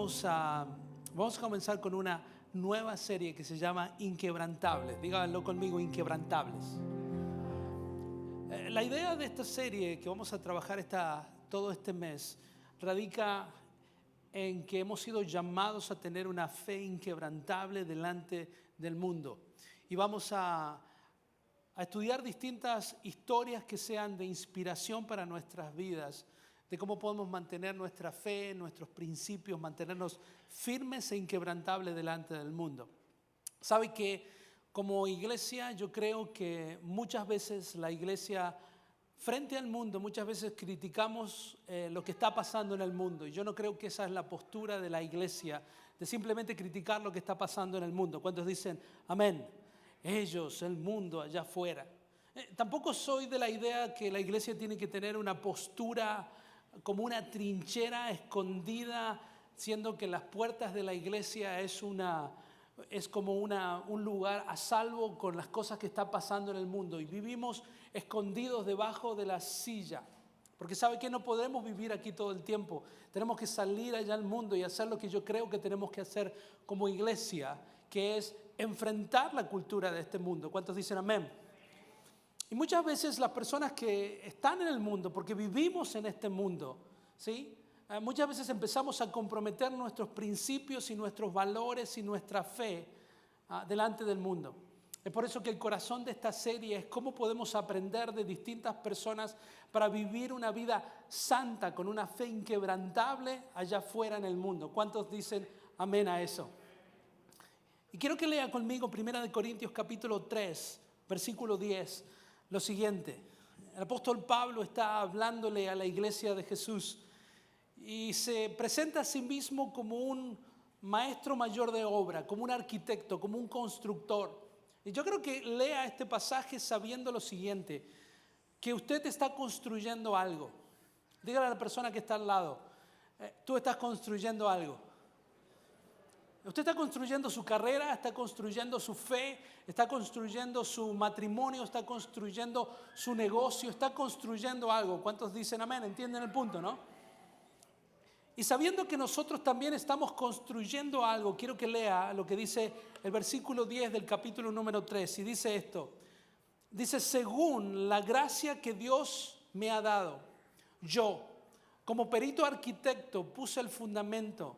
vamos a comenzar con una nueva serie que se llama Inquebrantables. Díganlo conmigo, Inquebrantables. La idea de esta serie que vamos a trabajar todo este mes radica en que hemos sido llamados a tener una fe inquebrantable delante del mundo. Y vamos a estudiar distintas historias que sean de inspiración para nuestras vidas, de cómo podemos mantener nuestra fe, nuestros principios, mantenernos firmes e inquebrantables delante del mundo. Sabe que como iglesia yo creo que muchas veces la iglesia frente al mundo, muchas veces criticamos lo que está pasando en el mundo, y yo no creo que esa es la postura de la iglesia, de simplemente criticar lo que está pasando en el mundo. ¿Cuántos dicen amén? Ellos, el mundo allá afuera. Tampoco soy de la idea que la iglesia tiene que tener una postura como una trinchera escondida, siendo que las puertas de la iglesia es como un lugar a salvo con las cosas que están pasando en el mundo, y vivimos escondidos debajo de la silla, porque sabe que no podemos vivir aquí todo el tiempo. Tenemos que salir allá al mundo y hacer lo que yo creo que tenemos que hacer como iglesia, que es enfrentar la cultura de este mundo. ¿Cuántos dicen amén? Y muchas veces las personas que están en el mundo, porque vivimos en este mundo, ¿sí? Muchas veces empezamos a comprometer nuestros principios y nuestros valores y nuestra fe delante del mundo. Es por eso que el corazón de esta serie es cómo podemos aprender de distintas personas para vivir una vida santa, con una fe inquebrantable allá afuera en el mundo. ¿Cuántos dicen amén a eso? Y quiero que lea conmigo 1 Corintios capítulo 3, versículo 10, lo siguiente. El apóstol Pablo está hablándole a la iglesia de Jesús y se presenta a sí mismo como un maestro mayor de obra, como un arquitecto, como un constructor. Y yo creo que lea este pasaje sabiendo lo siguiente, que usted está construyendo algo. Dígale a la persona que está al lado, tú estás construyendo algo. Usted está construyendo su carrera, está construyendo su fe, está construyendo su matrimonio, está construyendo su negocio, está construyendo algo. ¿Cuántos dicen amén? ¿Entienden el punto, no? Y sabiendo que nosotros también estamos construyendo algo, quiero que lea lo que dice el versículo 10 del capítulo número 3. Y dice esto, dice: según la gracia que Dios me ha dado, yo, como perito arquitecto, puse el fundamento,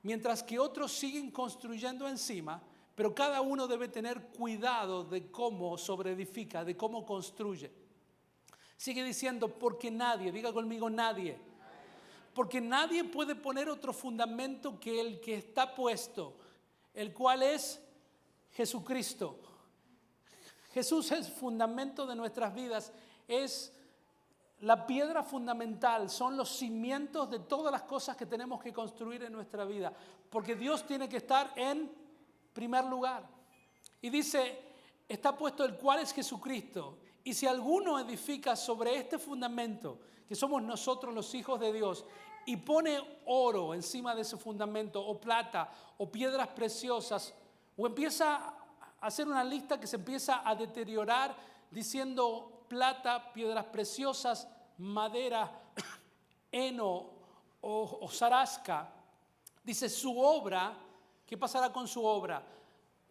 mientras que otros siguen construyendo encima, pero cada uno debe tener cuidado de cómo sobreedifica, de cómo construye. Sigue diciendo, porque nadie, diga conmigo nadie, porque nadie puede poner otro fundamento que el que está puesto, el cual es Jesucristo. Jesús es fundamento de nuestras vidas, es la piedra fundamental, son los cimientos de todas las cosas que tenemos que construir en nuestra vida, porque Dios tiene que estar en primer lugar. Y dice, está puesto el cual es Jesucristo. Y si alguno edifica sobre este fundamento, que somos nosotros los hijos de Dios, y pone oro encima de ese fundamento, o plata, o piedras preciosas, o empieza a hacer una lista que se empieza a deteriorar diciendo plata, piedras preciosas, madera, heno o hojarasca, dice su obra, ¿qué pasará con su obra?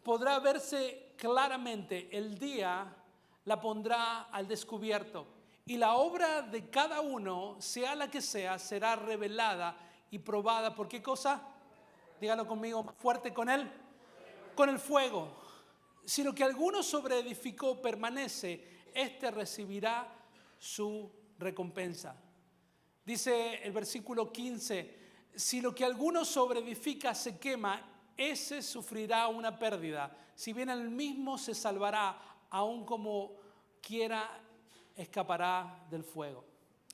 Podrá verse claramente, el día la pondrá al descubierto, y la obra de cada uno, sea la que sea, será revelada y probada. ¿Por qué cosa? Dígalo conmigo fuerte, con el fuego. Si lo que alguno sobreedificó permanece, éste recibirá su recompensa. Dice el versículo 15, si lo que alguno sobreedifica se quema, ese sufrirá una pérdida. Si bien el mismo se salvará, aun como quiera escapará del fuego.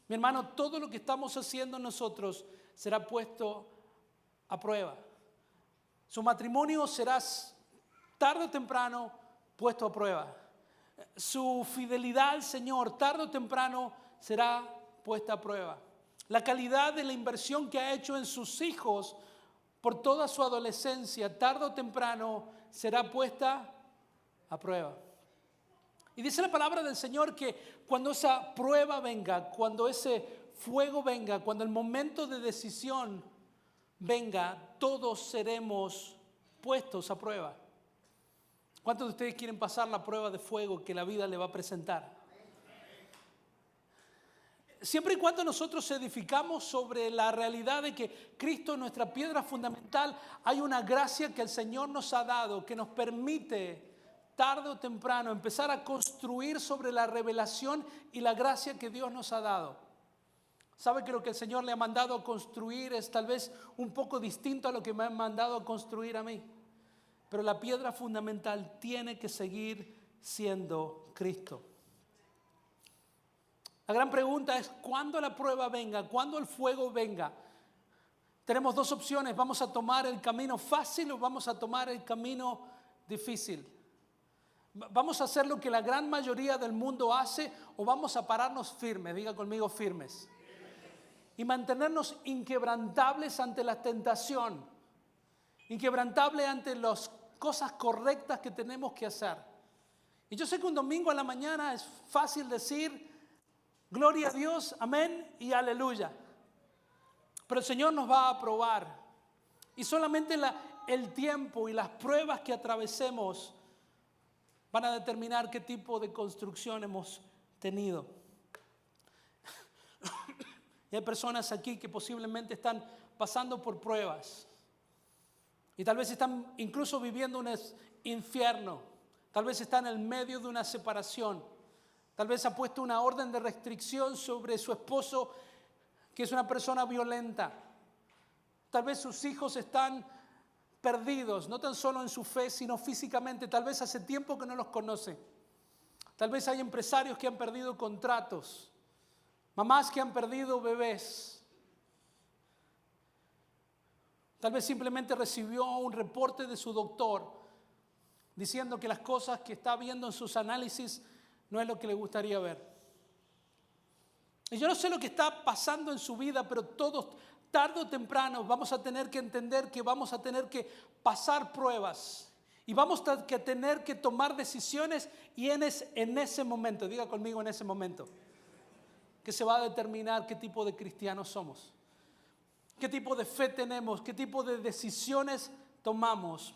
Mi hermano, todo lo que estamos haciendo nosotros será puesto a prueba. Su matrimonio será tarde o temprano puesto a prueba. Su fidelidad al Señor tarde o temprano será puesta a prueba. La calidad de la inversión que ha hecho en sus hijos por toda su adolescencia tarde o temprano será puesta a prueba. Y dice la palabra del Señor que cuando esa prueba venga, cuando ese fuego venga, cuando el momento de decisión venga, todos seremos puestos a prueba. ¿Cuántos de ustedes quieren pasar la prueba de fuego que la vida le va a presentar? Siempre y cuando nosotros edificamos sobre la realidad de que Cristo es nuestra piedra fundamental, hay una gracia que el Señor nos ha dado que nos permite tarde o temprano empezar a construir sobre la revelación y la gracia que Dios nos ha dado. ¿Sabe que lo que el Señor le ha mandado a construir es tal vez un poco distinto a lo que me ha mandado a construir a mí? Pero la piedra fundamental tiene que seguir siendo Cristo. La gran pregunta es, ¿cuándo la prueba venga? ¿Cuándo el fuego venga? Tenemos dos opciones. ¿Vamos a tomar el camino fácil o vamos a tomar el camino difícil? ¿Vamos a hacer lo que la gran mayoría del mundo hace o vamos a pararnos firmes? Diga conmigo, firmes. Y mantenernos inquebrantables ante la tentación. Inquebrantables ante las cosas correctas que tenemos que hacer. Y yo sé que un domingo a la mañana es fácil decir gloria a Dios, amén y aleluya. Pero el Señor nos va a probar. Y solamente el tiempo y las pruebas que atravesemos van a determinar qué tipo de construcción hemos tenido. Y hay personas aquí que posiblemente están pasando por pruebas. Y tal vez están incluso viviendo un infierno. Tal vez están en el medio de una separación. Tal vez ha puesto una orden de restricción sobre su esposo, que es una persona violenta. Tal vez sus hijos están perdidos, no tan solo en su fe, sino físicamente. Tal vez hace tiempo que no los conoce. Tal vez hay empresarios que han perdido contratos. Mamás que han perdido bebés. Tal vez simplemente recibió un reporte de su doctor diciendo que las cosas que está viendo en sus análisis no es lo que le gustaría ver. Y yo no sé lo que está pasando en su vida, pero todos, tarde o temprano, vamos a tener que entender que vamos a tener que pasar pruebas. Y vamos a tener que tomar decisiones y en ese momento, diga conmigo en ese momento, que se va a determinar qué tipo de cristianos somos. Qué tipo de fe tenemos, qué tipo de decisiones tomamos.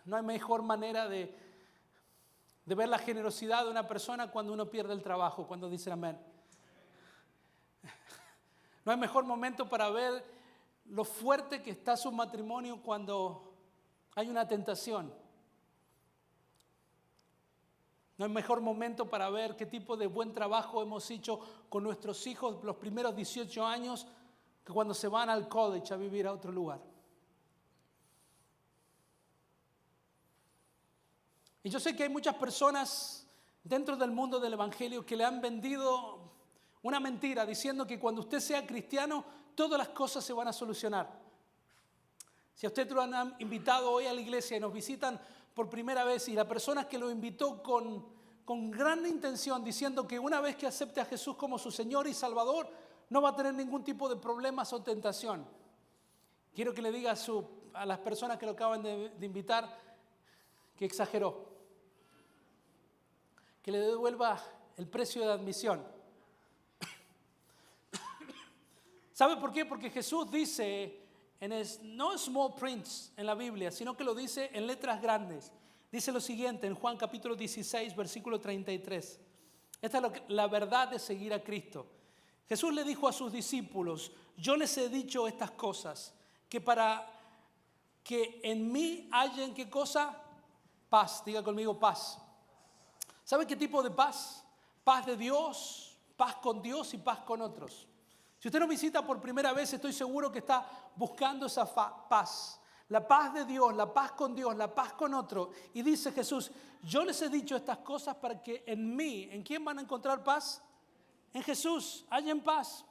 No hay mejor manera de ver la generosidad de una persona cuando uno pierde el trabajo, cuando dicen amén. No hay mejor momento para ver lo fuerte que está su matrimonio cuando hay una tentación. No hay mejor momento para ver qué tipo de buen trabajo hemos hecho con nuestros hijos los primeros 18 años que cuando se van al college a vivir a otro lugar. Y yo sé que hay muchas personas dentro del mundo del evangelio que le han vendido una mentira diciendo que cuando usted sea cristiano todas las cosas se van a solucionar. Si a usted lo han invitado hoy a la iglesia y nos visitan por primera vez y la persona que lo invitó con gran intención diciendo que una vez que acepte a Jesús como su Señor y Salvador no va a tener ningún tipo de problemas o tentación. Quiero que le diga a las personas que lo acaban de invitar que exageró. Que le devuelva el precio de admisión. ¿Sabe por qué? Porque Jesús dice, no small print en la Biblia, sino que lo dice en letras grandes. Dice lo siguiente en Juan capítulo 16, versículo 33. Esta es la verdad de seguir a Cristo. Jesús le dijo a sus discípulos, yo les he dicho estas cosas, que para que en mí hayan, ¿qué cosa? Paz, diga conmigo paz. ¿Sabe qué tipo de paz? Paz de Dios, paz con Dios y paz con otros. Si usted nos visita por primera vez, estoy seguro que está buscando esa paz. La paz de Dios, la paz con Dios, la paz con otro. Y dice Jesús, yo les he dicho estas cosas para que en mí, ¿en quién van a encontrar paz? En Jesús, hayan paz.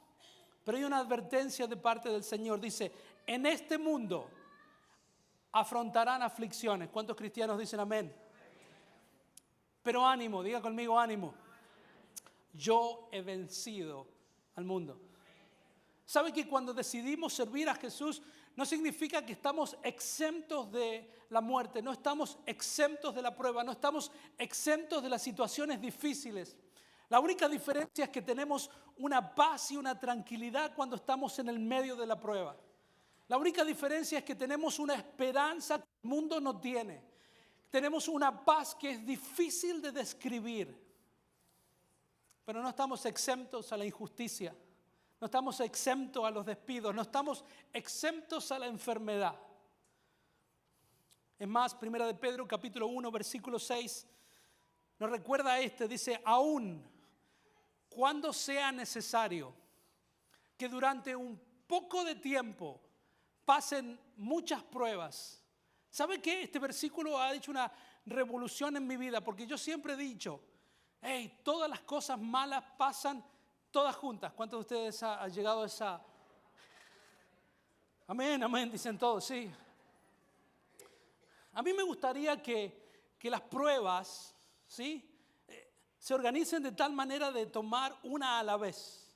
Pero hay una advertencia de parte del Señor. Dice, en este mundo afrontarán aflicciones. ¿Cuántos cristianos dicen amén? Pero ánimo, diga conmigo ánimo. Yo he vencido al mundo. ¿Sabe que cuando decidimos servir a Jesús no significa que estamos exentos de la muerte, no estamos exentos de la prueba, no estamos exentos de las situaciones difíciles? La única diferencia es que tenemos una paz y una tranquilidad cuando estamos en el medio de la prueba. La única diferencia es que tenemos una esperanza que el mundo no tiene. Tenemos una paz que es difícil de describir. Pero no estamos exentos a la injusticia. No estamos exentos a los despidos. No estamos exentos a la enfermedad. Es más, 1 de Pedro capítulo 1, versículo 6, nos recuerda dice, aún cuando sea necesario que durante un poco de tiempo pasen muchas pruebas. ¿Sabe qué? Este versículo ha hecho una revolución en mi vida, porque yo siempre he dicho, hey, todas las cosas malas pasan todas juntas. ¿Cuántos de ustedes han llegado a esa? Amén, amén, dicen todos, sí. A mí me gustaría que las pruebas, ¿sí?, se organicen de tal manera de tomar una a la vez.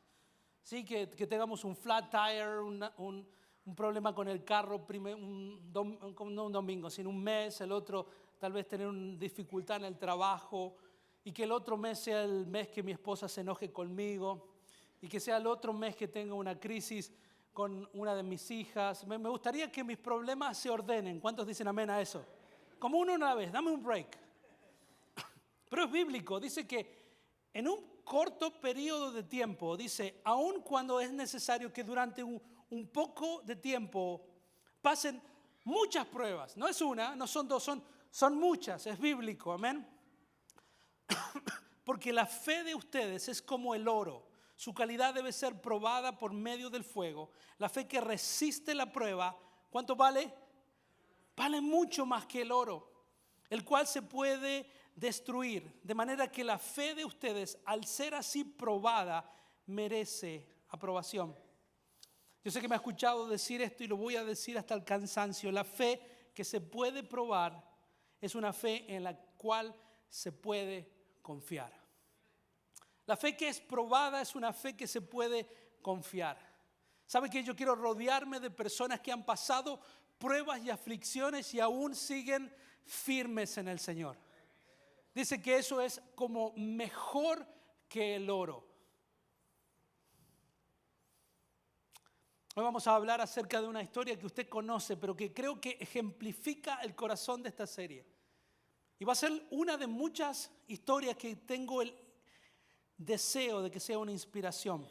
¿Sí? Que tengamos un flat tire, un problema con el carro, no un domingo, sino un mes, el otro tal vez tener una dificultad en el trabajo, y que el otro mes sea el mes que mi esposa se enoje conmigo, y que sea el otro mes que tenga una crisis con una de mis hijas. Me gustaría que mis problemas se ordenen. ¿Cuántos dicen amén a eso? Como uno una vez, dame un break. Pero es bíblico, dice que en un corto periodo de tiempo, dice, aun cuando es necesario que durante un poco de tiempo pasen muchas pruebas. No es una, no son dos, son muchas, es bíblico, amén. Porque la fe de ustedes es como el oro. Su calidad debe ser probada por medio del fuego. La fe que resiste la prueba, ¿cuánto vale? Vale mucho más que el oro, el cual se puede destruir. De manera que la fe de ustedes, al ser así probada, merece aprobación. Yo sé que me ha escuchado decir esto y lo voy a decir hasta el cansancio. La fe que se puede probar es una fe en la cual se puede confiar. La fe que es probada es una fe que se puede confiar. ¿Sabe qué? Yo quiero rodearme de personas que han pasado pruebas y aflicciones y aún siguen firmes en el Señor. Dice que eso es como mejor que el oro. Hoy vamos a hablar acerca de una historia que usted conoce, pero que creo que ejemplifica el corazón de esta serie. Y va a ser una de muchas historias que tengo el deseo de que sea una inspiración.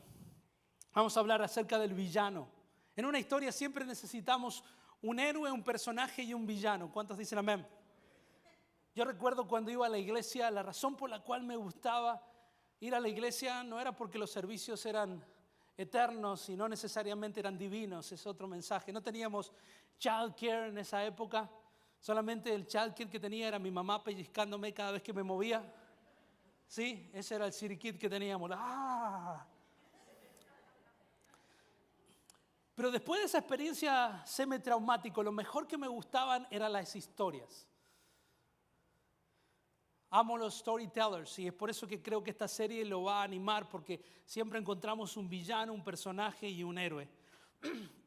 Vamos a hablar acerca del villano. En una historia siempre necesitamos un héroe, un personaje y un villano. ¿Cuántos dicen amén? Yo recuerdo cuando iba a la iglesia, la razón por la cual me gustaba ir a la iglesia no era porque los servicios eran eternos y no necesariamente eran divinos, es otro mensaje. No teníamos childcare en esa época, solamente el childcare que tenía era mi mamá pellizcándome cada vez que me movía. Sí, ese era el siriquit que teníamos. Pero después de esa experiencia semi-traumática, lo mejor que me gustaban eran las historias. Amo los storytellers y es por eso que creo que esta serie lo va a animar, porque siempre encontramos un villano, un personaje y un héroe.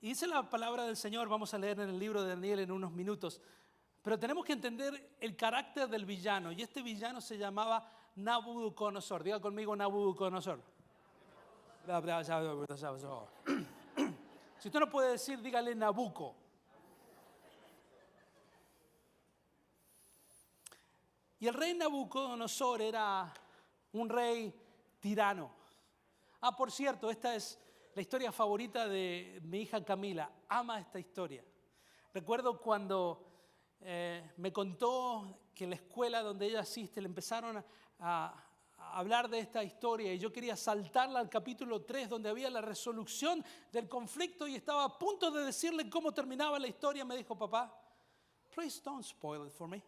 Y dice la palabra del Señor, vamos a leer en el libro de Daniel en unos minutos, pero tenemos que entender el carácter del villano, y este villano se llamaba Nabucodonosor. Diga conmigo Nabucodonosor. Si usted no puede decir, dígale Nabuco. Y el rey Nabucodonosor era un rey tirano. Por cierto, esta es la historia favorita de mi hija Camila. Ama esta historia. Recuerdo cuando me contó que en la escuela donde ella asiste le empezaron a hablar de esta historia, y yo quería saltarla al capítulo 3 donde había la resolución del conflicto, y estaba a punto de decirle cómo terminaba la historia. Me dijo, papá, please don't spoil it for me.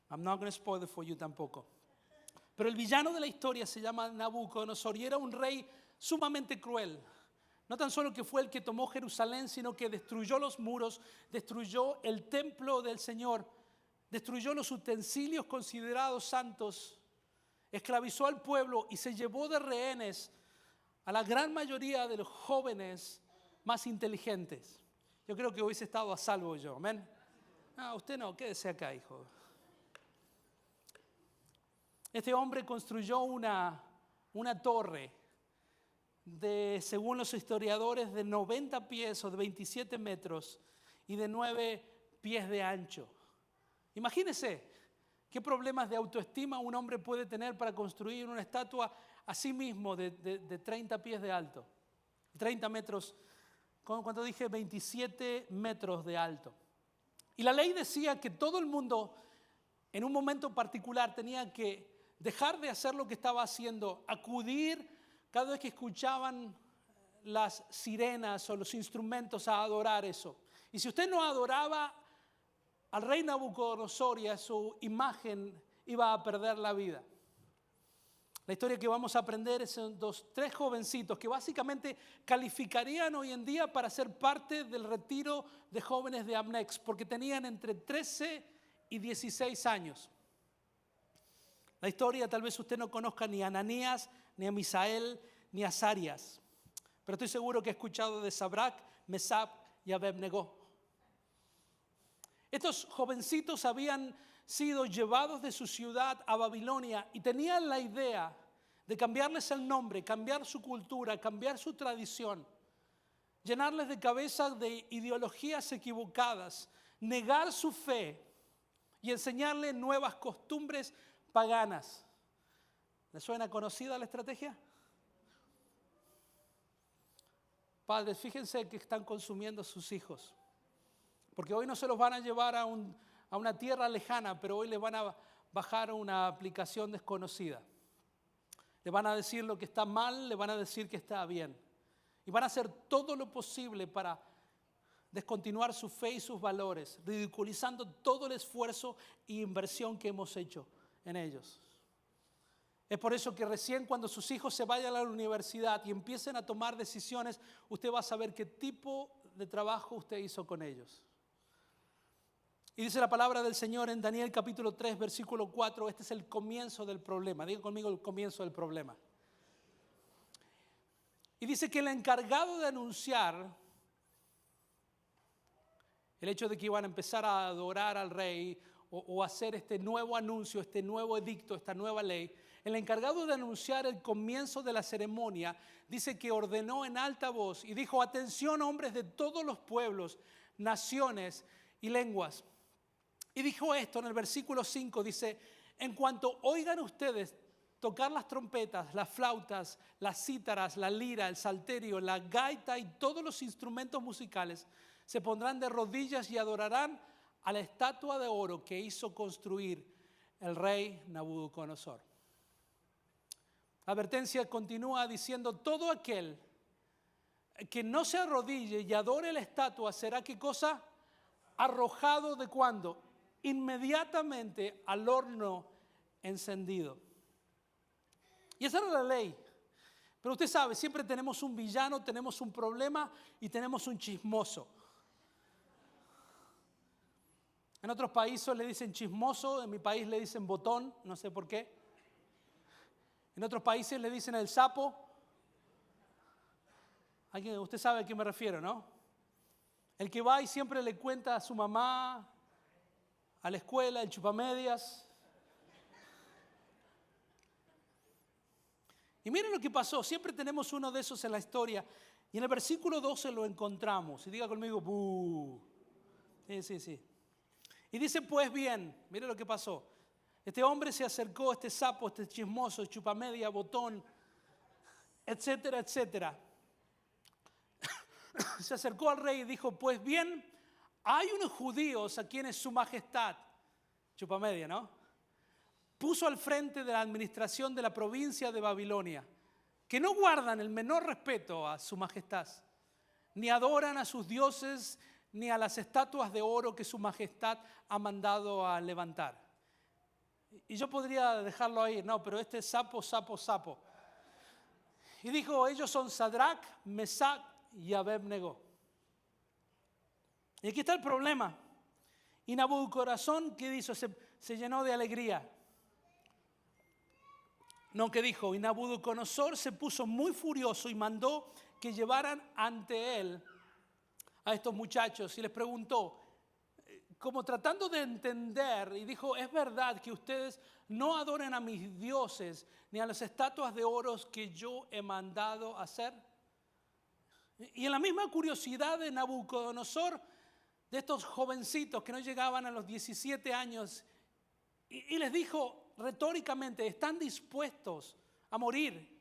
I'm not going to spoil it for you tampoco. Pero el villano de la historia se llama Nabucodonosor y era un rey sumamente cruel. No tan solo que fue el que tomó Jerusalén, sino que destruyó los muros, destruyó el templo del Señor, destruyó los utensilios considerados santos, esclavizó al pueblo y se llevó de rehenes a la gran mayoría de los jóvenes más inteligentes. Yo creo que hubiese estado a salvo yo, amén. No, usted no, quédese acá, hijo. Este hombre construyó una torre según los historiadores, de 90 pies o de 27 metros y de 9 pies de ancho. Imagínense qué problemas de autoestima un hombre puede tener para construir una estatua a sí mismo de 30 pies de alto. 30 metros, cuando dije 27 metros de alto. Y la ley decía que todo el mundo en un momento particular tenía que dejar de hacer lo que estaba haciendo, acudir cada vez que escuchaban las sirenas o los instrumentos a adorar eso. Y si usted no adoraba al rey Nabucodonosor y a su imagen, iba a perder la vida. La historia que vamos a aprender es de tres jovencitos que básicamente calificarían hoy en día para ser parte del retiro de jóvenes de Amnex, porque tenían entre 13 y 16 años. La historia tal vez usted no conozca ni a Ananías, ni a Misael, ni a Azarias, pero estoy seguro que ha escuchado de Sadrach, Mesach y Abednego. Estos jovencitos habían sido llevados de su ciudad a Babilonia y tenían la idea de cambiarles el nombre, cambiar su cultura, cambiar su tradición, llenarles de cabeza de ideologías equivocadas, negar su fe y enseñarles nuevas costumbres paganas. ¿Les suena conocida la estrategia? Padres, fíjense que están consumiendo sus hijos, porque hoy no se los van a llevar a una tierra lejana, pero hoy les van a bajar una aplicación desconocida. Le van a decir lo que está mal, le van a decir que está bien. Y van a hacer todo lo posible para descontinuar su fe y sus valores, ridiculizando todo el esfuerzo e inversión que hemos hecho en ellos. Es por eso que recién cuando sus hijos se vayan a la universidad y empiecen a tomar decisiones, usted va a saber qué tipo de trabajo usted hizo con ellos. Y dice la palabra del Señor en Daniel capítulo 3, versículo 4, este es el comienzo del problema. Diga conmigo el comienzo del problema. Y dice que el encargado de anunciar el hecho de que iban a empezar a adorar al rey o hacer este nuevo anuncio, este nuevo edicto, esta nueva ley, el encargado de anunciar el comienzo de la ceremonia dice que ordenó en alta voz y dijo: atención, hombres de todos los pueblos, naciones y lenguas. Y dijo esto en el versículo 5, dice: en cuanto oigan ustedes tocar las trompetas, las flautas, las cítaras, la lira, el salterio, la gaita y todos los instrumentos musicales, se pondrán de rodillas y adorarán a la estatua de oro que hizo construir el rey Nabucodonosor. La advertencia continúa diciendo: todo aquel que no se arrodille y adore la estatua será, ¿qué cosa? Arrojado ¿de cuándo? Inmediatamente al horno encendido. Y esa era la ley. Pero usted sabe, siempre tenemos un villano, tenemos un problema y tenemos un chismoso. En otros países le dicen chismoso, en mi país le dicen botón, no sé por qué. En otros países le dicen el sapo. Usted sabe a qué me refiero, ¿no? El que va y siempre le cuenta a su mamá, a la escuela, el chupamedias. Y miren lo que pasó, siempre tenemos uno de esos en la historia. Y en el versículo 12 lo encontramos. Y diga conmigo, ¡buh! Sí. Y dice: pues bien, mire lo que pasó. Este hombre se acercó, este sapo, este chismoso, chupamedia, botón, etcétera, etcétera. Se acercó al rey y dijo: pues bien, hay unos judíos a quienes su majestad, chupamedia, ¿no?, puso al frente de la administración de la provincia de Babilonia, que no guardan el menor respeto a su majestad, ni adoran a sus dioses, ni a las estatuas de oro que su majestad ha mandado a levantar. Y yo podría dejarlo ahí, no, pero este es sapo. Y dijo: ellos son Sadrach, Mesach y Abednego. Y aquí está el problema. Y Nabucodonosor, ¿qué hizo? Se llenó de alegría. No, ¿qué dijo? Y Nabucodonosor se puso muy furioso y mandó que llevaran ante él a estos muchachos y les preguntó: como tratando de entender, y dijo, es verdad que ustedes no adoren a mis dioses ni a las estatuas de oro que yo he mandado hacer. Y en la misma curiosidad de Nabucodonosor, de estos jovencitos que no llegaban a los 17 años, y les dijo retóricamente, ¿están dispuestos a morir?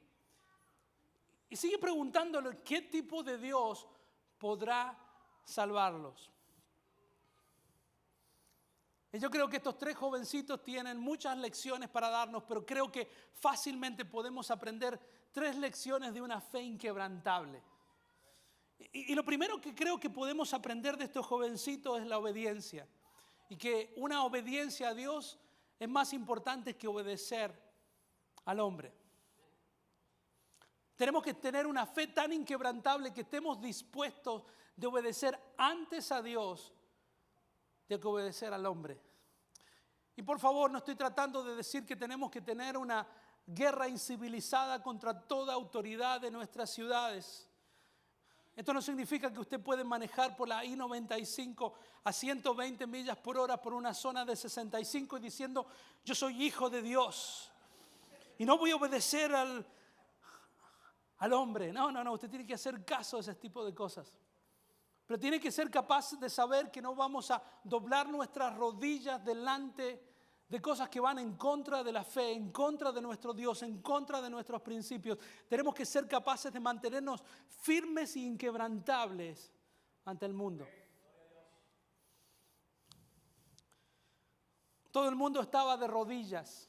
Y sigue preguntándole qué tipo de Dios podrá salvarlos. Y yo creo que estos tres jovencitos tienen muchas lecciones para darnos, pero creo que fácilmente podemos aprender 3 lecciones de una fe inquebrantable. Y lo primero que creo que podemos aprender de estos jovencitos es la obediencia. Y que una obediencia a Dios es más importante que obedecer al hombre. Tenemos que tener una fe tan inquebrantable que estemos dispuestos de obedecer antes a Dios de que obedecer al hombre. Y por favor, no estoy tratando de decir que tenemos que tener una guerra incivilizada contra toda autoridad de nuestras ciudades. Esto no significa que usted puede manejar por la I-95 a 120 millas por hora por una zona de 65 y diciendo, yo soy hijo de Dios y no voy a obedecer al hombre. No, usted tiene que hacer caso a ese tipo de cosas. Pero tiene que ser capaz de saber que no vamos a doblar nuestras rodillas delante de cosas que van en contra de la fe, en contra de nuestro Dios, en contra de nuestros principios. Tenemos que ser capaces de mantenernos firmes e inquebrantables ante el mundo. Todo el mundo estaba de rodillas.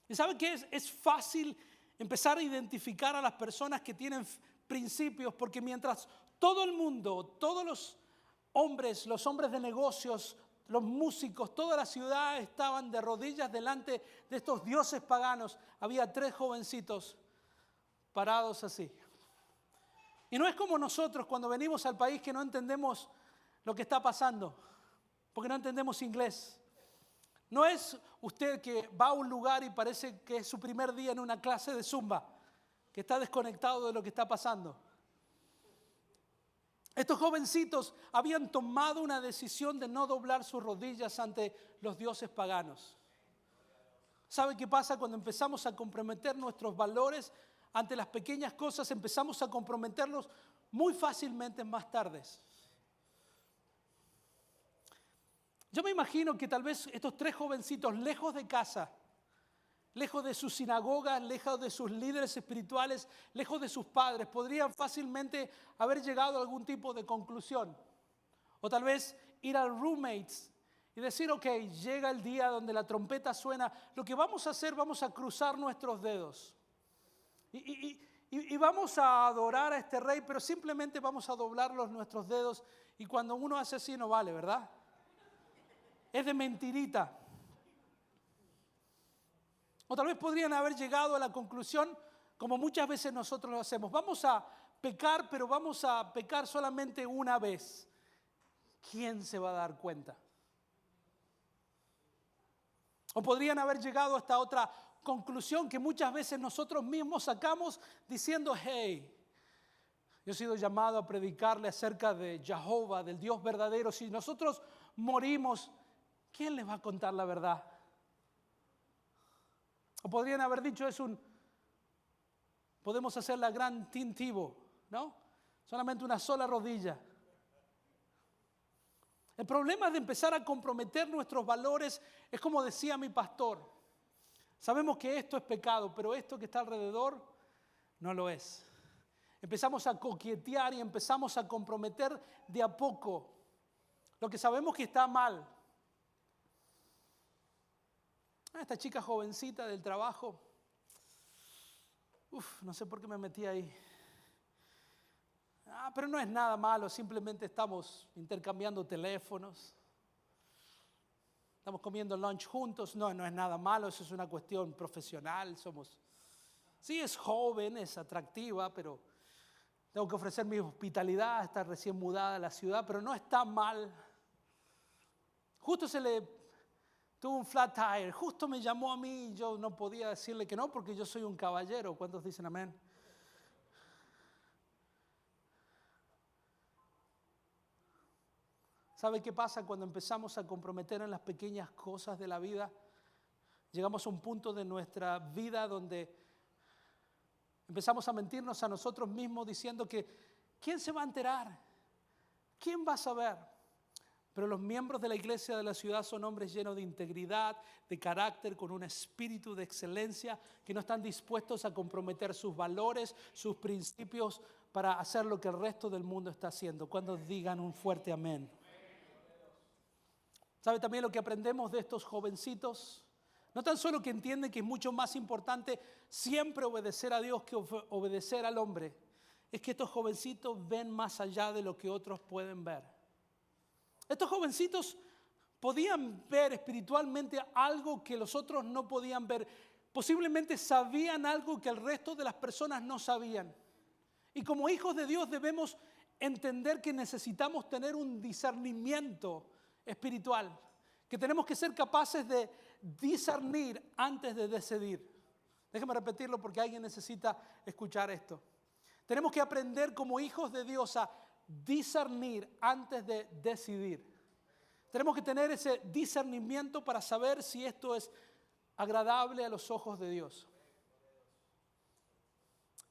¿Y sabe qué es? Es fácil empezar a identificar a las personas que tienen principios, porque mientras todo el mundo, todos los hombres de negocios, los músicos, toda la ciudad estaban de rodillas delante de estos dioses paganos, había 3 jovencitos parados así. Y no es como nosotros cuando venimos al país que no entendemos lo que está pasando, porque no entendemos inglés. No es usted que va a un lugar y parece que es su primer día en una clase de Zumba, que está desconectado de lo que está pasando. Estos jovencitos habían tomado una decisión de no doblar sus rodillas ante los dioses paganos. ¿Sabe qué pasa cuando empezamos a comprometer nuestros valores ante las pequeñas cosas? Empezamos a comprometerlos muy fácilmente más tarde. Yo me imagino que tal vez estos 3 jovencitos, lejos de casa, lejos de sus sinagogas, lejos de sus líderes espirituales, lejos de sus padres, podrían fácilmente haber llegado a algún tipo de conclusión. O tal vez ir al roommates y decir, ok, llega el día donde la trompeta suena, lo que vamos a hacer, vamos a cruzar nuestros dedos. Y vamos a adorar a este rey, pero simplemente vamos a doblar nuestros dedos. Y cuando uno hace así no vale, ¿verdad? Es de mentirita. O tal vez podrían haber llegado a la conclusión, como muchas veces nosotros lo hacemos, vamos a pecar, pero vamos a pecar solamente una vez. ¿Quién se va a dar cuenta? O podrían haber llegado hasta otra conclusión que muchas veces nosotros mismos sacamos diciendo, hey, yo he sido llamado a predicarle acerca de Jehová, del Dios verdadero. Si nosotros morimos, ¿quién les va a contar la verdad? O podrían haber dicho, podemos hacer la gran Tim Tebow, ¿no? Solamente una sola rodilla. El problema de empezar a comprometer nuestros valores es como decía mi pastor. Sabemos que esto es pecado, pero esto que está alrededor no lo es. Empezamos a coquetear y empezamos a comprometer de a poco lo que sabemos que está mal. Esta chica jovencita del trabajo, no sé por qué me metí ahí. Pero no es nada malo, simplemente estamos intercambiando teléfonos. Estamos comiendo lunch juntos, no es nada malo, eso es una cuestión profesional. Sí, es joven, es atractiva, pero tengo que ofrecer mi hospitalidad, está recién mudada a la ciudad, pero no está mal. Justo tuvo un flat tire, justo me llamó a mí y yo no podía decirle que no porque yo soy un caballero. ¿Cuántos dicen amén? ¿Sabe qué pasa cuando empezamos a comprometer en las pequeñas cosas de la vida? Llegamos a un punto de nuestra vida donde empezamos a mentirnos a nosotros mismos diciendo que ¿quién se va a enterar? ¿Quién va a saber? Pero los miembros de la iglesia de la ciudad son hombres llenos de integridad, de carácter, con un espíritu de excelencia, que no están dispuestos a comprometer sus valores, sus principios para hacer lo que el resto del mundo está haciendo. Cuando digan un fuerte amén. ¿Sabe también lo que aprendemos de estos jovencitos? No tan solo que entienden que es mucho más importante siempre obedecer a Dios que obedecer al hombre. Es que estos jovencitos ven más allá de lo que otros pueden ver. Estos jovencitos podían ver espiritualmente algo que los otros no podían ver. Posiblemente sabían algo que el resto de las personas no sabían. Y como hijos de Dios debemos entender que necesitamos tener un discernimiento espiritual, que tenemos que ser capaces de discernir antes de decidir. Déjeme repetirlo porque alguien necesita escuchar esto. Tenemos que aprender como hijos de Dios a discernir antes de decidir. Tenemos que tener ese discernimiento para saber si esto es agradable a los ojos de Dios.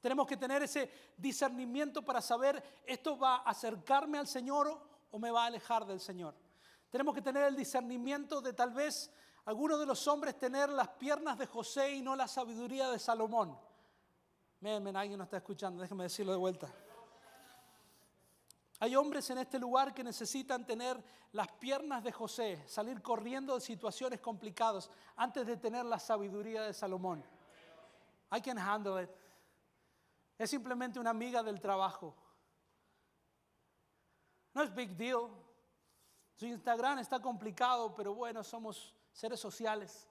Tenemos que tener ese discernimiento para saber esto va a acercarme al Señor o me va a alejar del Señor. Tenemos que tener el discernimiento de tal vez algunos de los hombres tener las piernas de José y no la sabiduría de Salomón. Alguien no está escuchando, déjeme decirlo de vuelta. Hay hombres en este lugar que necesitan tener las piernas de José, salir corriendo de situaciones complicadas antes de tener la sabiduría de Salomón. I can handle it. Es simplemente una amiga del trabajo. No es big deal. Su Instagram está complicado, pero bueno, somos seres sociales.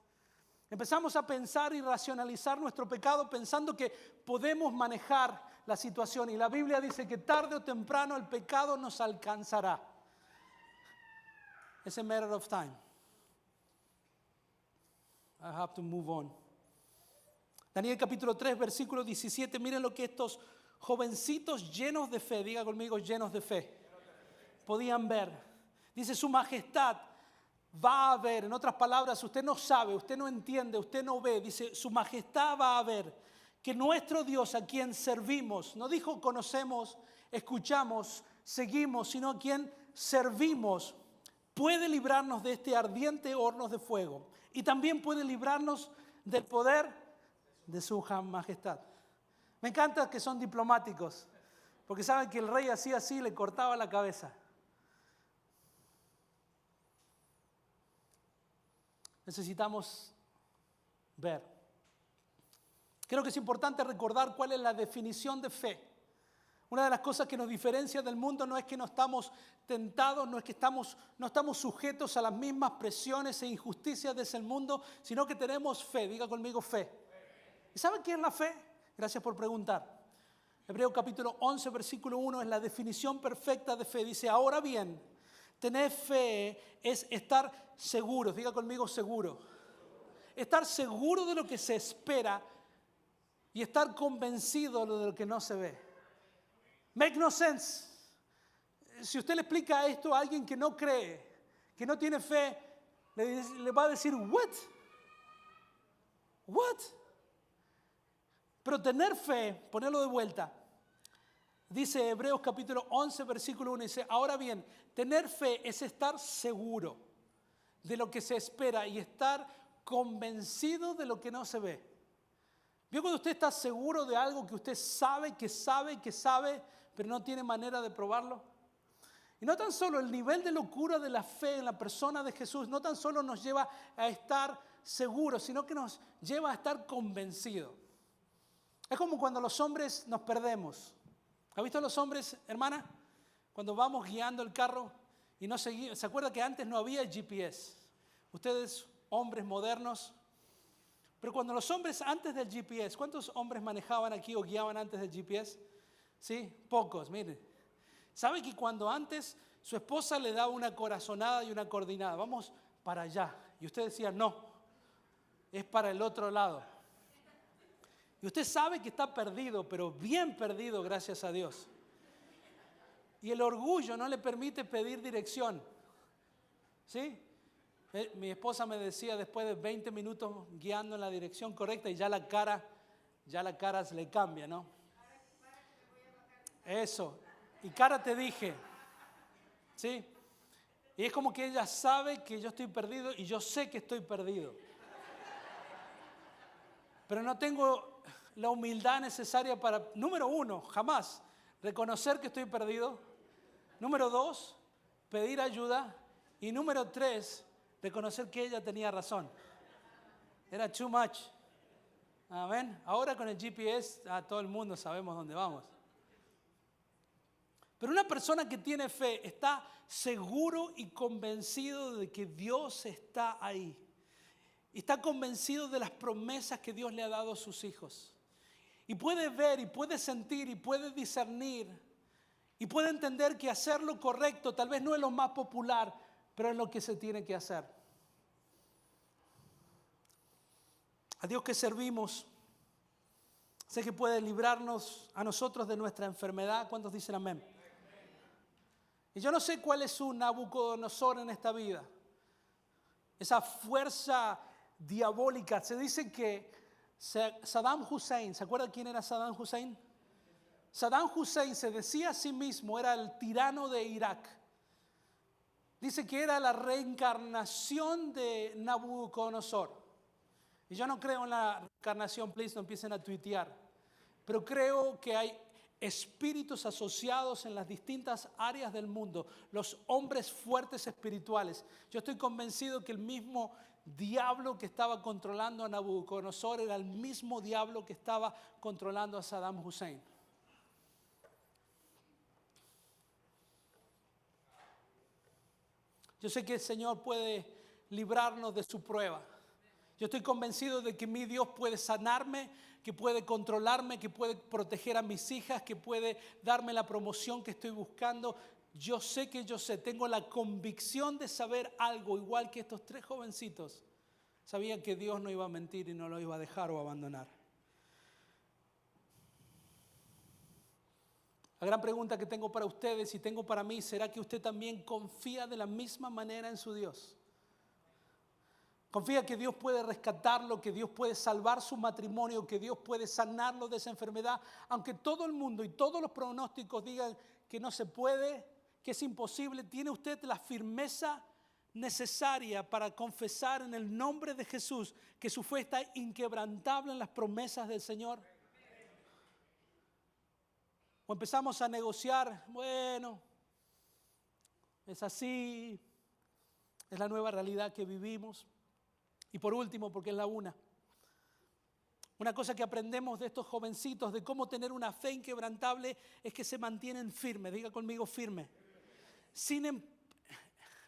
Empezamos a pensar y racionalizar nuestro pecado pensando que podemos manejar la situación. Y la Biblia dice que tarde o temprano el pecado nos alcanzará. It's a matter of time. I have to move on. Daniel capítulo 3, versículo 17. Miren lo que estos jovencitos llenos de fe, diga conmigo, llenos de fe, podían ver. Dice, su majestad va a ver. En otras palabras, usted no sabe, usted no entiende, usted no ve. Dice, su majestad va a ver que nuestro Dios a quien servimos, no dijo conocemos, escuchamos, seguimos, sino a quien servimos, puede librarnos de este ardiente horno de fuego y también puede librarnos del poder de su majestad. Me encanta que son diplomáticos, porque saben que el rey hacía así, le cortaba la cabeza. Necesitamos ver. Creo que es importante recordar cuál es la definición de fe. Una de las cosas que nos diferencia del mundo no es que no estamos tentados, no es que no estamos sujetos a las mismas presiones e injusticias de ese mundo, sino que tenemos fe. Diga conmigo fe. ¿Y saben qué es la fe? Gracias por preguntar. Hebreos capítulo 11, versículo 1 es la definición perfecta de fe. Dice, ahora bien, tener fe es estar seguros. Diga conmigo seguro. Estar seguro de lo que se espera y estar convencido de lo que no se ve. Make no sense. Si usted le explica esto a alguien que no cree, que no tiene fe, le va a decir, what? What? Pero tener fe, ponerlo de vuelta, dice Hebreos capítulo 11, versículo 1, dice, ahora bien, tener fe es estar seguro de lo que se espera y estar convencido de lo que no se ve. ¿Vio cuando usted está seguro de algo que usted sabe, pero no tiene manera de probarlo? Y no tan solo el nivel de locura de la fe en la persona de Jesús, no tan solo nos lleva a estar seguros, sino que nos lleva a estar convencidos. Es como cuando los hombres nos perdemos. ¿Ha visto a los hombres, hermana? Cuando vamos guiando el carro y no seguimos. ¿Se acuerda que antes no había GPS? Ustedes, hombres modernos. Pero cuando los hombres antes del GPS, ¿cuántos hombres manejaban aquí o guiaban antes del GPS? Sí, pocos, miren. ¿Sabe que cuando antes su esposa le daba una corazonada y una coordinada? Vamos para allá. Y usted decía, no, es para el otro lado. Y usted sabe que está perdido, pero bien perdido, gracias a Dios. Y el orgullo no le permite pedir dirección. ¿Sí? Mi esposa me decía después de 20 minutos guiando en la dirección correcta y ya la cara se le cambia, ¿no? Eso. Y cara te dije, ¿sí? Y es como que ella sabe que yo estoy perdido y yo sé que estoy perdido. Pero no tengo la humildad necesaria para, número 1, jamás reconocer que estoy perdido. Número 2, pedir ayuda. Y número 3, reconocer que ella tenía razón. Era too much. Amén. Ahora con el GPS, todo el mundo sabemos dónde vamos. Pero una persona que tiene fe está seguro y convencido de que Dios está ahí. Y está convencido de las promesas que Dios le ha dado a sus hijos. Y puede ver, y puede sentir, y puede discernir, y puede entender que hacer lo correcto tal vez no es lo más popular, pero es lo que se tiene que hacer. A Dios que servimos, sé que puede librarnos a nosotros de nuestra enfermedad. ¿Cuántos dicen amén? Y yo no sé cuál es su Nabucodonosor en esta vida. Esa fuerza diabólica. Se dice que Saddam Hussein, ¿se acuerdan quién era Saddam Hussein? Saddam Hussein se decía a sí mismo, era el tirano de Irak. Dice que era la reencarnación de Nabucodonosor. Y yo no creo en la reencarnación, please, no empiecen a tuitear. Pero creo que hay espíritus asociados en las distintas áreas del mundo, los hombres fuertes espirituales. Yo estoy convencido que el mismo diablo que estaba controlando a Nabucodonosor era el mismo diablo que estaba controlando a Saddam Hussein. Yo sé que el Señor puede librarnos de su prueba. Yo estoy convencido de que mi Dios puede sanarme, que puede controlarme, que puede proteger a mis hijas, que puede darme la promoción que estoy buscando. Yo sé, tengo la convicción de saber algo, igual que estos 3 jovencitos. Sabían que Dios no iba a mentir y no lo iba a dejar o abandonar. La gran pregunta que tengo para ustedes y tengo para mí, ¿será que usted también confía de la misma manera en su Dios? Confía que Dios puede rescatarlo, que Dios puede salvar su matrimonio, que Dios puede sanarlo de esa enfermedad, aunque todo el mundo y todos los pronósticos digan que no se puede, que es imposible. ¿Tiene usted la firmeza necesaria para confesar en el nombre de Jesús que su fe está inquebrantable en las promesas del Señor? O empezamos a negociar, bueno, es así, es la nueva realidad que vivimos. Y por último, porque es una cosa que aprendemos de estos jovencitos, de cómo tener una fe inquebrantable, es que se mantienen firmes, diga conmigo firme, sin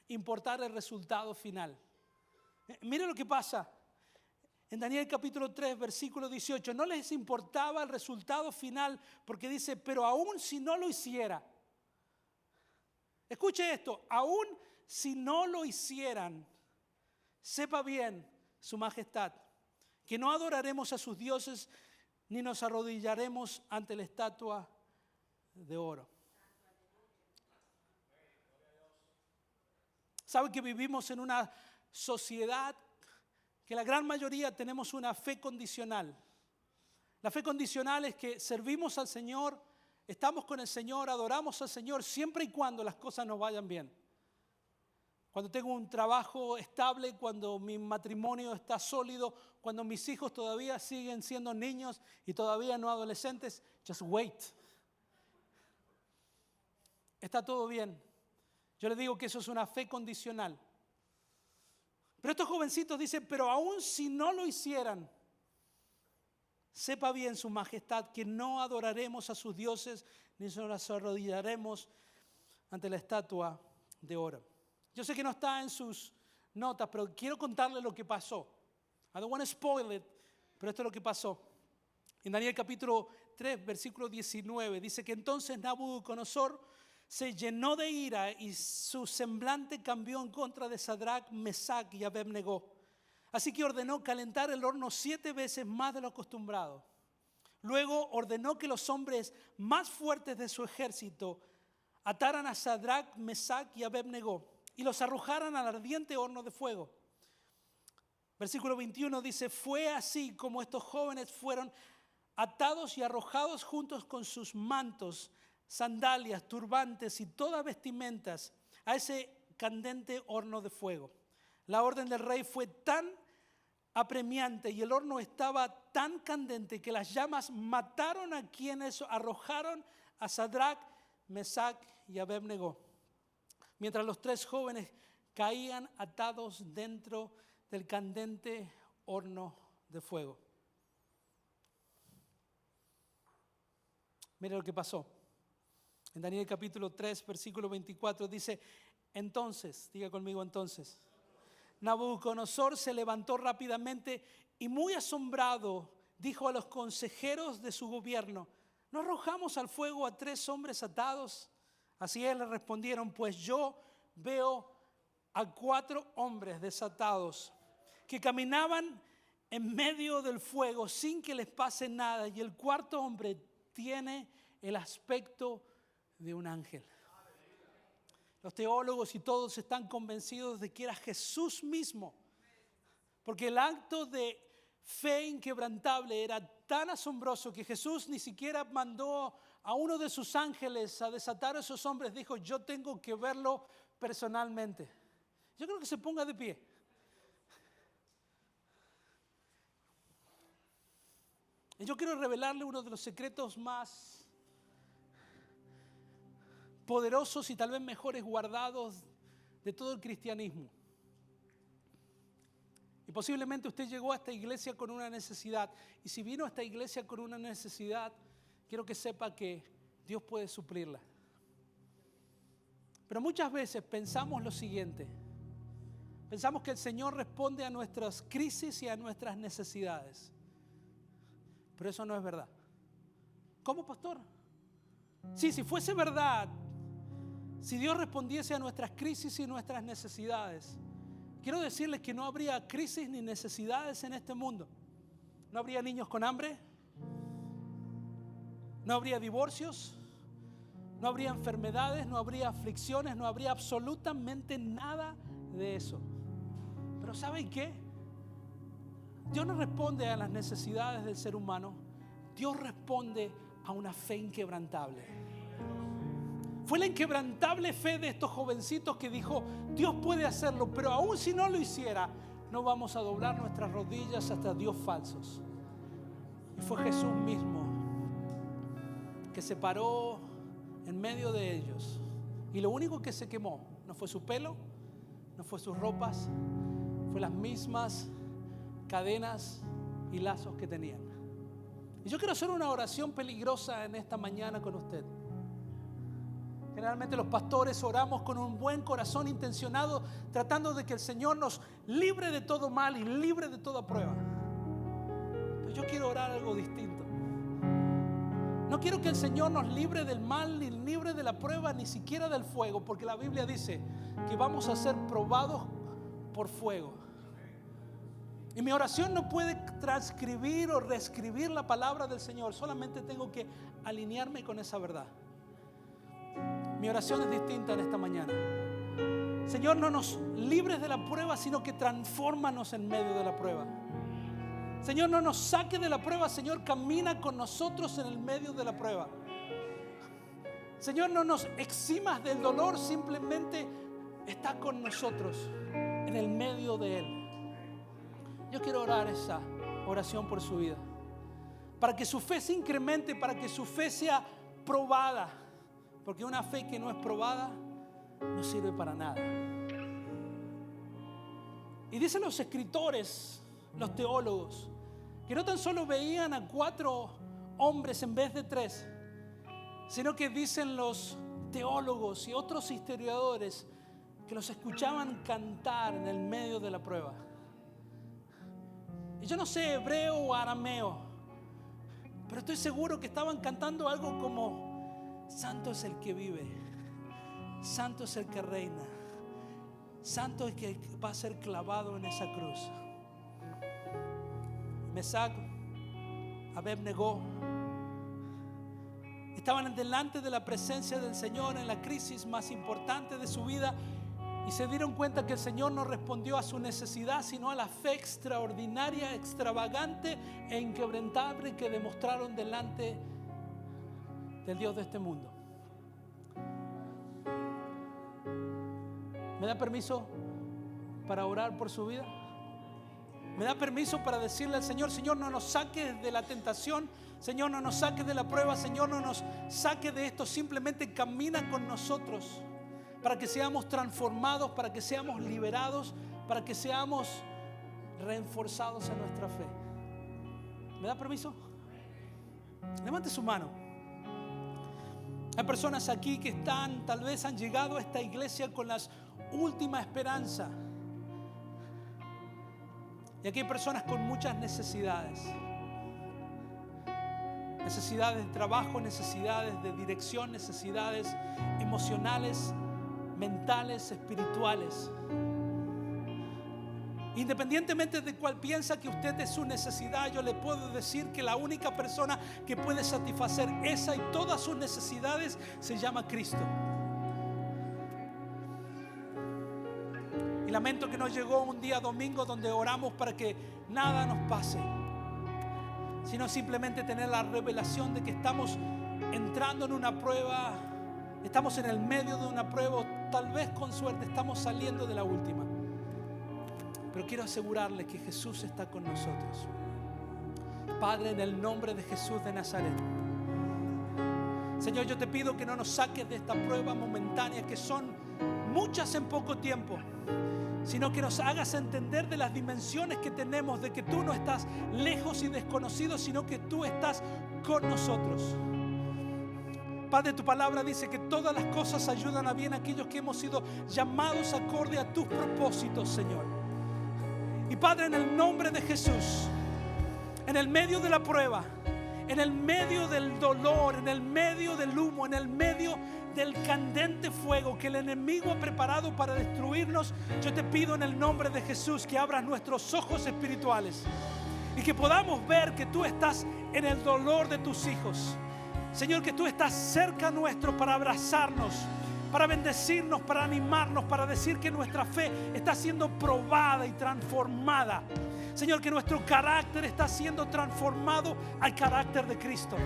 importar el resultado final. Mire lo que pasa en Daniel capítulo 3, versículo 18. No les importaba el resultado final porque dice, pero aún si no lo hiciera. Escuche esto, aún si no lo hicieran, sepa bien, su majestad, que no adoraremos a sus dioses ni nos arrodillaremos ante la estatua de oro. ¿Sabe que vivimos en una sociedad que la gran mayoría tenemos una fe condicional? La fe condicional es que servimos al Señor, estamos con el Señor, adoramos al Señor siempre y cuando las cosas nos vayan bien. Cuando tengo un trabajo estable, cuando mi matrimonio está sólido, cuando mis hijos todavía siguen siendo niños y todavía no adolescentes, just wait. Está todo bien. Yo les digo que eso es una fe condicional. Pero estos jovencitos dicen, pero aún si no lo hicieran, sepa bien su majestad que no adoraremos a sus dioses ni nos arrodillaremos ante la estatua de oro. Yo sé que no está en sus notas, pero quiero contarle lo que pasó. I don't want to spoil it, pero esto es lo que pasó. En Daniel capítulo 3, versículo 19, dice que entonces Nabucodonosor se llenó de ira y su semblante cambió en contra de Sadrach, Mesach y Abednego. Así que ordenó calentar el horno 7 veces más de lo acostumbrado. Luego ordenó que los hombres más fuertes de su ejército ataran a Sadrach, Mesach y Abednego y los arrojaran al ardiente horno de fuego. Versículo 21 dice: fue así como estos jóvenes fueron atados y arrojados juntos con sus mantos, sandalias, turbantes y todas vestimentas a ese candente horno de fuego. La orden del rey fue tan apremiante y el horno estaba tan candente que las llamas mataron a quienes arrojaron a Sadrach, Mesach y Abed-Nego, mientras los tres jóvenes caían atados dentro del candente horno de fuego. Mire lo que pasó. En Daniel capítulo 3, versículo 24 dice: entonces, diga conmigo entonces, Nabucodonosor se levantó rápidamente y muy asombrado dijo a los consejeros de su gobierno: ¿no arrojamos al fuego a 3 hombres atados? Así es, le respondieron: pues yo veo a 4 hombres desatados que caminaban en medio del fuego sin que les pase nada, y el 4.º hombre tiene el aspecto de un ángel. Los teólogos y todos están convencidos de que era Jesús mismo, porque el acto de fe inquebrantable era tan asombroso que Jesús ni siquiera mandó a uno de sus ángeles a desatar a esos hombres. Dijo: yo tengo que verlo personalmente. Yo creo que se ponga de pie. Y yo quiero revelarle uno de los secretos más poderosos y tal vez mejores guardados de todo el cristianismo. Y posiblemente usted llegó a esta iglesia con una necesidad. Y si vino a esta iglesia con una necesidad, quiero que sepa que Dios puede suplirla. Pero muchas veces pensamos lo siguiente: pensamos que el Señor responde a nuestras crisis y a nuestras necesidades. Pero eso no es verdad. ¿Cómo, pastor? Sí, si fuese verdad, si Dios respondiese a nuestras crisis y nuestras necesidades, quiero decirles que no habría crisis ni necesidades en este mundo. No habría niños con hambre, no habría divorcios, no habría enfermedades, no habría aflicciones, no habría absolutamente nada de eso. Pero ¿saben qué? Dios no responde a las necesidades del ser humano. Dios responde a una fe inquebrantable. Fue la inquebrantable fe de estos jovencitos que dijo: Dios puede hacerlo, pero aún si no lo hiciera, no vamos a doblar nuestras rodillas hasta Dios falsos. Y fue Jesús mismo que se paró en medio de ellos. Y lo único que se quemó no fue su pelo, no fue sus ropas, fue las mismas cadenas y lazos que tenían. Y yo quiero hacer una oración peligrosa en esta mañana con usted. Generalmente los pastores oramos con un buen corazón intencionado, tratando de que el Señor nos libre de todo mal y libre de toda prueba. Pero yo quiero orar algo distinto. No quiero que el Señor nos libre del mal, ni libre de la prueba, ni siquiera del fuego, porque la Biblia dice que vamos a ser probados por fuego. Y mi oración no puede transcribir o reescribir la palabra del Señor. Solamente tengo que alinearme con esa verdad. Mi oración es distinta en esta mañana. Señor, no nos libres de la prueba, sino que transfórmanos en medio de la prueba. Señor, no nos saque de la prueba. Señor, camina con nosotros en el medio de la prueba. Señor, no nos eximas del dolor, simplemente está con nosotros en el medio de él. Yo quiero orar esa oración por su vida, para que su fe se incremente, para que su fe sea probada, porque una fe que no es probada no sirve para nada. Y dicen los escritores, los teólogos, que no tan solo veían a 4 hombres en vez de 3, sino que dicen los teólogos y otros historiadores que los escuchaban cantar en el medio de la prueba. Y yo no sé hebreo o arameo, pero estoy seguro que estaban cantando algo como: santo es el que vive, santo es el que reina, santo es el que va a ser clavado en esa cruz. Mesach, Abed-Nego estaban delante de la presencia del Señor en la crisis más importante de su vida, y Y se dieron cuenta que el Señor no respondió a su necesidad, sino a la fe extraordinaria, extravagante e inquebrantable que demostraron delante del Dios de este mundo. ¿Me da permiso para orar por su vida? ¿Me da permiso para decirle al Señor: Señor, no nos saques de la tentación, Señor, no nos saques de la prueba, Señor, no nos saques de esto, simplemente camina con nosotros para que seamos transformados, para que seamos liberados, para que seamos reforzados en nuestra fe? ¿Me da permiso? Levante su mano. Hay personas aquí que tal vez han llegado a esta iglesia con las últimas esperanzas. Y aquí hay personas con muchas necesidades. Necesidades de trabajo, necesidades de dirección, necesidades emocionales, mentales, espirituales. Independientemente de cuál piensa que usted es su necesidad, yo le puedo decir que la única persona que puede satisfacer esa y todas sus necesidades se llama Cristo. Y lamento que no llegó un día domingo donde oramos para que nada nos pase, sino simplemente tener la revelación de que estamos entrando en una prueba, estamos en el medio de una prueba, tal vez con suerte estamos saliendo de la última. Pero quiero asegurarle que Jesús está con nosotros. Padre, en el nombre de Jesús de Nazaret, Señor, yo te pido que no nos saques de esta prueba momentánea, que son muchas en poco tiempo, sino que nos hagas entender de las dimensiones que tenemos, de que tú no estás lejos y desconocido, sino que tú estás con nosotros. Padre, tu palabra dice que todas las cosas ayudan a bien a aquellos que hemos sido llamados acorde a tus propósitos, Señor. Y Padre, en el nombre de Jesús, en el medio de la prueba, en el medio del dolor, en el medio del humo, en el medio del candente fuego que el enemigo ha preparado para destruirnos, yo te pido en el nombre de Jesús que abras nuestros ojos espirituales y que podamos ver que tú estás en el dolor de tus hijos. Señor, que tú estás cerca nuestro para abrazarnos, para bendecirnos, para animarnos, para decir que nuestra fe está siendo probada y transformada. Señor, que nuestro carácter está siendo transformado al carácter de Cristo.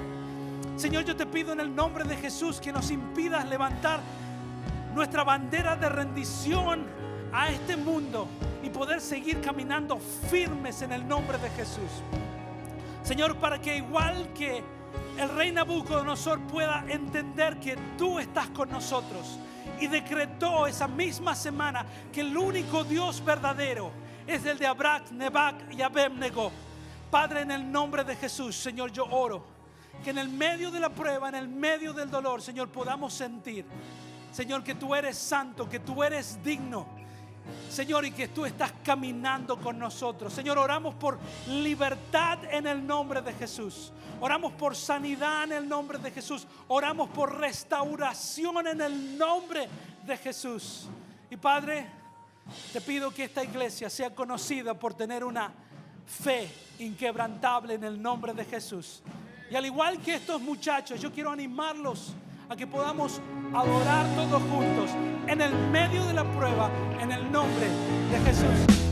Señor, yo te pido en el nombre de Jesús que nos impidas levantar nuestra bandera de rendición a este mundo y poder seguir caminando firmes en el nombre de Jesús. Señor, para que igual que el rey Nabucodonosor pueda entender que tú estás con nosotros, y decretó esa misma semana que el único Dios verdadero es el de Abraham, Nebac y Abednego. Padre, en el nombre de Jesús, Señor, yo oro que en el medio de la prueba, en el medio del dolor, Señor, podamos sentir, Señor, que tú eres santo, que tú eres digno, Señor, y que tú estás caminando con nosotros. Señor, oramos por libertad en el nombre de Jesús. Oramos por sanidad en el nombre de Jesús. Oramos por restauración en el nombre de Jesús. Y Padre, te pido que esta iglesia sea conocida por tener una fe inquebrantable en el nombre de Jesús. Y al igual que estos muchachos, yo quiero animarlos a que podamos adorar todos juntos en el medio de la prueba, en el nombre de Jesús.